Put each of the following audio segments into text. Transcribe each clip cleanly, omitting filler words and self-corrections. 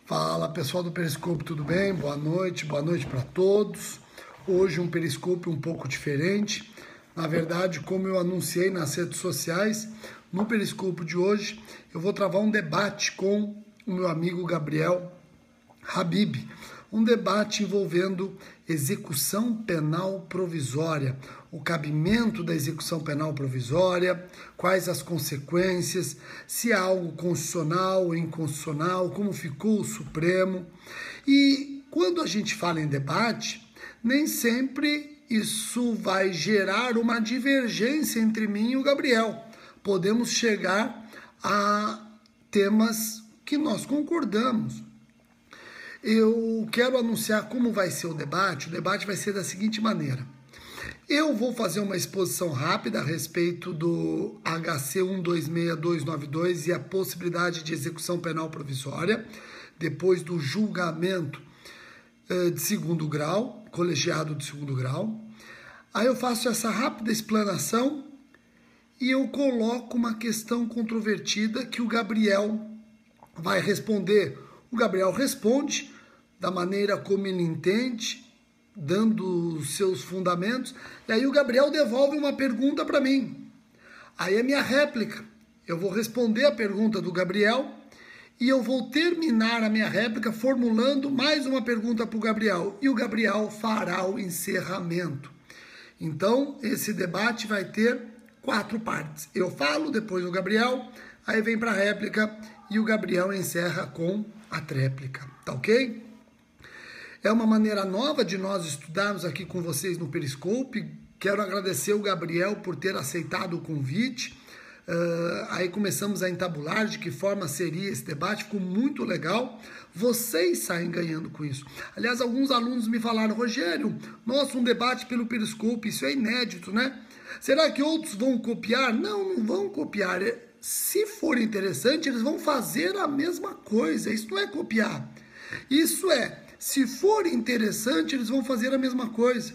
Fala pessoal do Periscope, tudo bem? Boa noite para todos. Hoje um Periscope um pouco diferente. Na verdade, como eu anunciei nas redes sociais, no Periscope de hoje eu vou travar um debate com o meu amigo Gabriel Habib. Um debate envolvendo execução penal provisória, o cabimento da execução penal provisória, quais as consequências, se há algo constitucional ou inconstitucional, como ficou o Supremo. E quando a gente fala em debate, nem sempre isso vai gerar uma divergência entre mim e o Gabriel. Podemos chegar a temas que nós concordamos. Eu quero anunciar como vai ser o debate. O debate vai ser da seguinte maneira. Eu vou fazer uma exposição rápida a respeito do HC 126292 e a possibilidade de execução penal provisória, depois do julgamento de segundo grau, colegiado de segundo grau. Aí eu faço essa rápida explanação e eu coloco uma questão controvertida que o Gabriel vai responder. O Gabriel responde da maneira como ele entende, dando os seus fundamentos, e aí o Gabriel devolve uma pergunta para mim. Aí é minha réplica. Eu vou responder a pergunta do Gabriel e eu vou terminar a minha réplica formulando mais uma pergunta para o Gabriel. E o Gabriel fará o encerramento. Então, esse debate vai ter 4 partes. Eu falo, depois o Gabriel, aí vem para a réplica e o Gabriel encerra com a tréplica, tá ok? É uma maneira nova de nós estudarmos aqui com vocês no Periscope. Quero agradecer o Gabriel por ter aceitado o convite. Aí começamos a entabular de que forma seria esse debate, ficou muito legal. Vocês saem ganhando com isso. Aliás, alguns alunos me falaram, Rogério, nossa, um debate pelo Periscope, isso é inédito, né? Será que outros vão copiar? Não, não vão copiar. Se for interessante, eles vão fazer a mesma coisa. Isso não é copiar. Isso é, se for interessante, eles vão fazer a mesma coisa.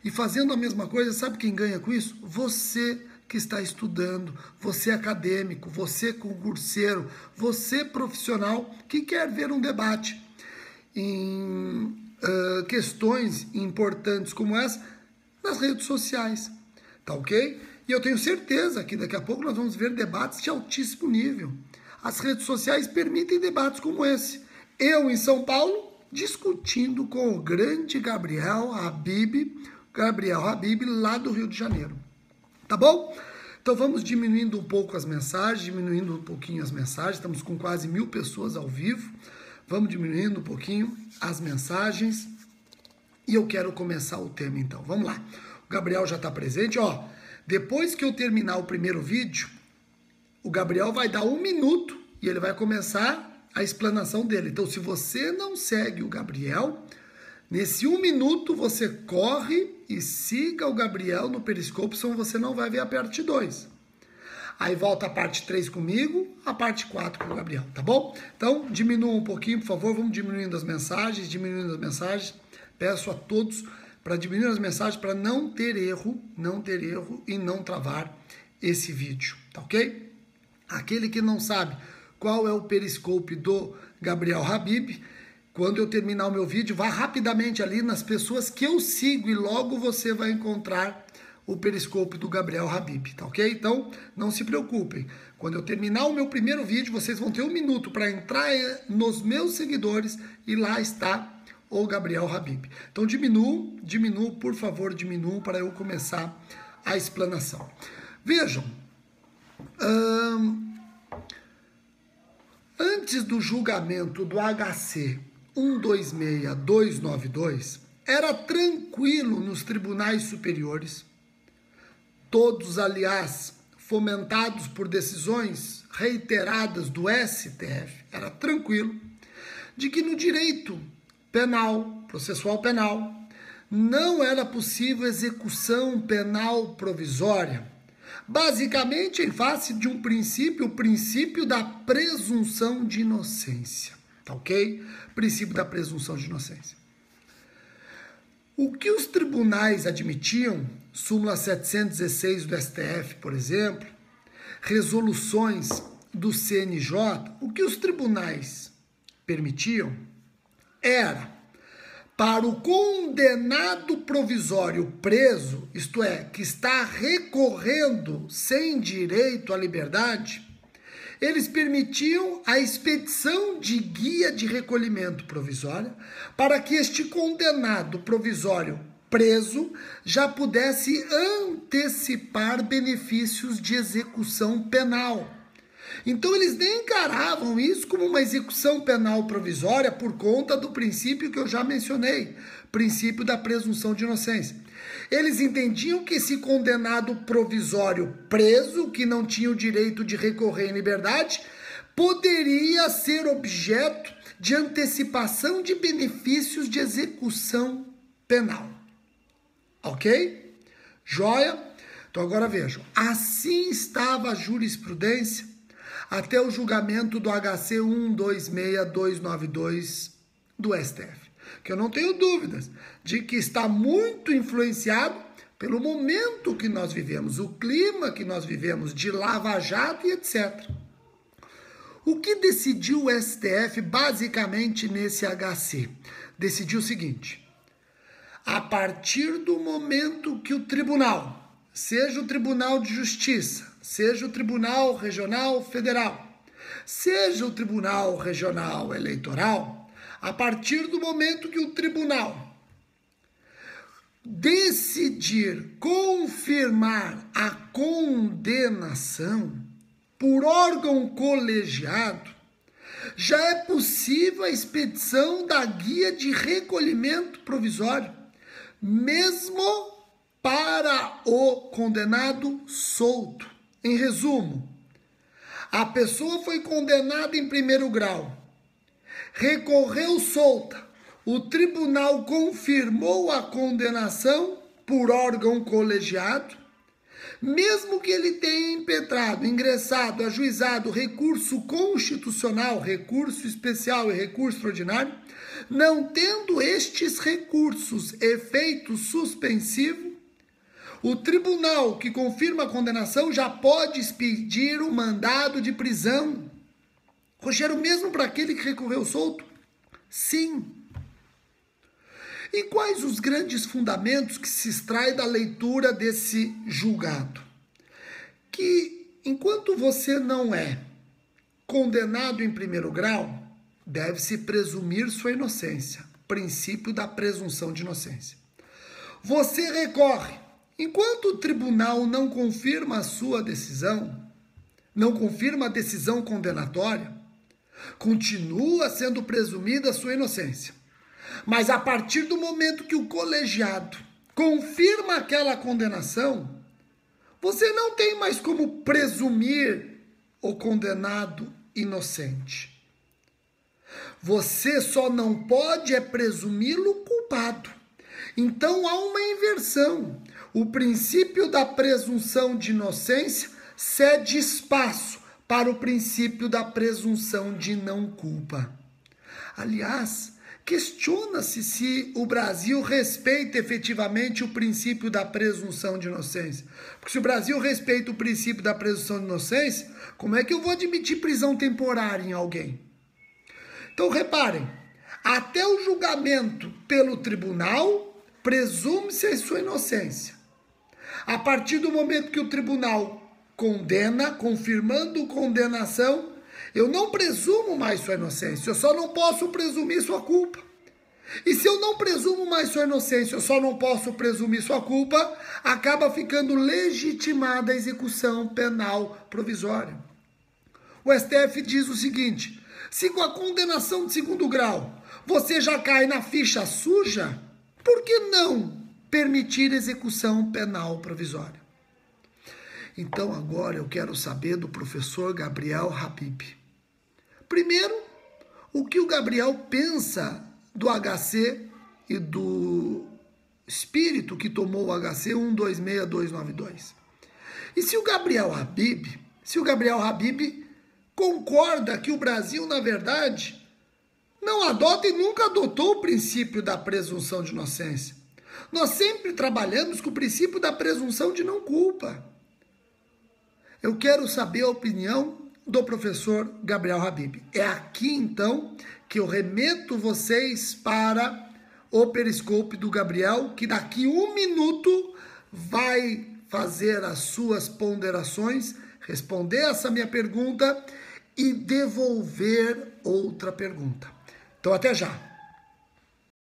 E fazendo a mesma coisa, sabe quem ganha com isso? Você que está estudando, você acadêmico, você concurseiro, você profissional que quer ver um debate em questões importantes como essa nas redes sociais. Tá ok? E eu tenho certeza que daqui a pouco nós vamos ver debates de altíssimo nível. As redes sociais permitem debates como esse. Eu, em São Paulo, discutindo com o grande Gabriel Habib, lá do Rio de Janeiro. Tá bom? Então vamos diminuindo um pouco as mensagens, diminuindo um pouquinho as mensagens. Estamos com quase 1000 pessoas ao vivo. Vamos diminuindo um pouquinho as mensagens. E eu quero começar o tema então. Vamos lá. O Gabriel já está presente, ó. Depois que eu terminar o primeiro vídeo, o Gabriel vai dar 1 minuto e ele vai começar a explanação dele. Então, se você não segue o Gabriel, nesse 1 minuto você corre e siga o Gabriel no Periscope, senão você não vai ver a parte 2. Aí volta a parte 3 comigo, a parte 4 com o Gabriel, tá bom? Então, diminua um pouquinho, por favor, vamos diminuindo as mensagens. Peço a todos para diminuir as mensagens, para não ter erro e não travar esse vídeo, tá ok? Aquele que não sabe qual é o Periscope do Gabriel Habib, quando eu terminar o meu vídeo, vá rapidamente ali nas pessoas que eu sigo e logo você vai encontrar o Periscope do Gabriel Habib, tá ok? Então, não se preocupem. Quando eu terminar o meu primeiro vídeo, vocês vão ter 1 minuto para entrar nos meus seguidores e lá está ou Gabriel Habib. Então diminuam, por favor, diminuam para eu começar a explanação. Vejam, antes do julgamento do HC 126292, era tranquilo nos tribunais superiores, todos, aliás, fomentados por decisões reiteradas do STF, era tranquilo, de que no direito penal, processual penal, não era possível execução penal provisória, basicamente em face de um princípio, o princípio da presunção de inocência, tá ok? Princípio da presunção de inocência. O que os tribunais admitiam, súmula 716 do STF, por exemplo, resoluções do CNJ, o que os tribunais permitiam era para o condenado provisório preso, isto é, que está recorrendo sem direito à liberdade, eles permitiam a expedição de guia de recolhimento provisório para que este condenado provisório preso já pudesse antecipar benefícios de execução penal. Então eles nem encaravam isso como uma execução penal provisória por conta do princípio que eu já mencionei, princípio da presunção de inocência. Eles entendiam que esse condenado provisório preso, que não tinha o direito de recorrer em liberdade, poderia ser objeto de antecipação de benefícios de execução penal. Ok? Joia? Então agora vejam, assim estava a jurisprudência até o julgamento do HC 126292 do STF, que eu não tenho dúvidas de que está muito influenciado pelo momento que nós vivemos, o clima que nós vivemos de lava-jato e etc. O que decidiu o STF basicamente nesse HC? Decidiu o seguinte: a partir do momento que o tribunal, seja o Tribunal de Justiça, seja o Tribunal Regional Federal, seja o Tribunal Regional Eleitoral, a partir do momento que o tribunal decidir confirmar a condenação por órgão colegiado, já é possível a expedição da guia de recolhimento provisório, mesmo para o condenado solto. Em resumo, a pessoa foi condenada em primeiro grau, recorreu solta, o tribunal confirmou a condenação por órgão colegiado, mesmo que ele tenha impetrado, ingressado, ajuizado recurso constitucional, recurso especial e recurso extraordinário, não tendo estes recursos efeito suspensivo, o tribunal que confirma a condenação já pode expedir o mandado de prisão. Rogério, mesmo para aquele que recorreu solto? Sim. E quais os grandes fundamentos que se extrai da leitura desse julgado? Que enquanto você não é condenado em primeiro grau, deve-se presumir sua inocência. Princípio da presunção de inocência. Você recorre. Enquanto o tribunal não confirma a sua decisão, não confirma a decisão condenatória, continua sendo presumida a sua inocência. Mas a partir do momento que o colegiado confirma aquela condenação, você não tem mais como presumir o condenado inocente. Você só não pode presumi-lo culpado. Então há uma inversão. O princípio da presunção de inocência cede espaço para o princípio da presunção de não culpa. Aliás, questiona-se se o Brasil respeita efetivamente o princípio da presunção de inocência. Porque se o Brasil respeita o princípio da presunção de inocência, como é que eu vou admitir prisão temporária em alguém? Então, reparem, até o julgamento pelo tribunal, presume-se a sua inocência. A partir do momento que o tribunal condena, confirmando condenação, eu não presumo mais sua inocência, eu só não posso presumir sua culpa. E se eu não presumo mais sua inocência, eu só não posso presumir sua culpa, acaba ficando legitimada a execução penal provisória. O STF diz o seguinte: se com a condenação de segundo grau você já cai na ficha suja, por que não permitir execução penal provisória? Então agora eu quero saber do professor Gabriel Habib. Primeiro, o que o Gabriel pensa do HC e do espírito que tomou o HC 126292. E se o Gabriel Habib concorda que o Brasil, na verdade, não adota e nunca adotou o princípio da presunção de inocência. Nós sempre trabalhamos com o princípio da presunção de não culpa. Eu quero saber a opinião do professor Gabriel Habib. É aqui, então, que eu remeto vocês para o Periscope do Gabriel, que daqui 1 minuto vai fazer as suas ponderações, responder essa minha pergunta e devolver outra pergunta. Então, até já!